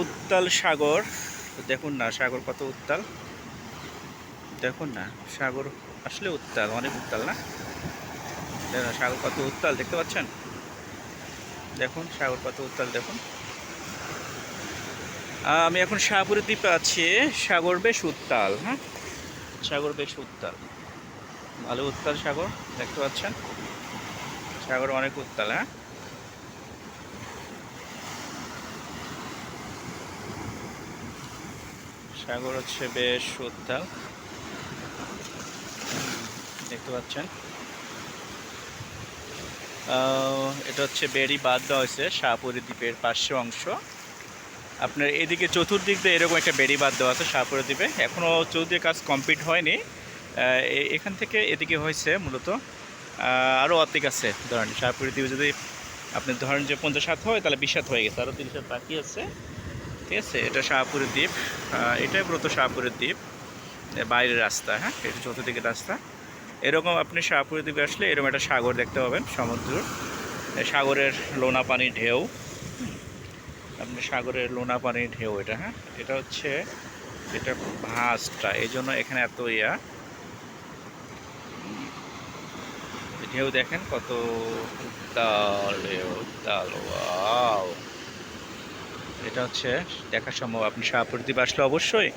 উত্তাল সাগর। দেখুন না সাগর কত উত্তাল, দেখুন না সাগর আসলে উত্তাল, অনেক উত্তাল না? দেখুন না সাগর কত উত্তাল, দেখতে পাচ্ছেন? দেখুন সাগর কত উত্তাল দেখুন। আমি এখন শাহপুরের দ্বীপে আছি। সাগর বেশ উত্তাল, হ্যাঁ সাগর বেশ উত্তাল, ভালো উত্তাল সাগর, দেখতে পাচ্ছেন? সাগর অনেক উত্তাল, হ্যাঁ। সাগর হচ্ছে বেশ উত্তাল, দেখতে পাচ্ছেন? এটা হচ্ছে বেড়ি বাঁধ দেওয়া হয়েছে শাহপুরের দ্বীপের পার্শ্ব অংশ। আপনার এদিকে চতুর্দিক দিয়ে এরকম একটা বেড়ি বাঁধ দেওয়া আছে শাহপুরের দ্বীপে, এখনও চতুর্দিকে কাজ কমপ্লিট হয়নি। এখান থেকে এদিকে হয়েছে মূলত, আরও অর্ধেক আছে। ধরেন শাহপুরের দ্বীপে যদি আপনি ধরেন যে 50 হাত হয়, তাহলে 20 হাত হয়ে গেছে, আরও 30 হাত বাকি আছে। ঠিক আছে, এটা শাহপুরের দ্বীপ। এটাই মূলত শাহপুরের দ্বীপ, বাইরের রাস্তা, হ্যাঁ এটা চতুর্দিকের রাস্তা। এরকম আপনি শাহপুরের দ্বীপে আসলে এরকম একটা সাগর দেখতে পাবেন, সমুদ্র, সাগরের লোনা পানির ঢেউ। আপনি সাগরের লোনা পানির ঢেউ এটা, হ্যাঁ এটা হচ্ছে এটা ভাঁজটা, এই জন্য এখানে এত ঢেউ দেখেন কত উত্তাল উত্তাল। ওয়াও, এটা হচ্ছে দেখা সম্ভব। আপনি শাহপুর দ্বীপ আসলে অবশ্যই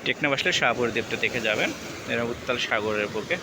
টেকনাফ আসলে শাহপুর দ্বীপটা দেখে যাবেন, এরকম উত্তাল সাগরের বুকে।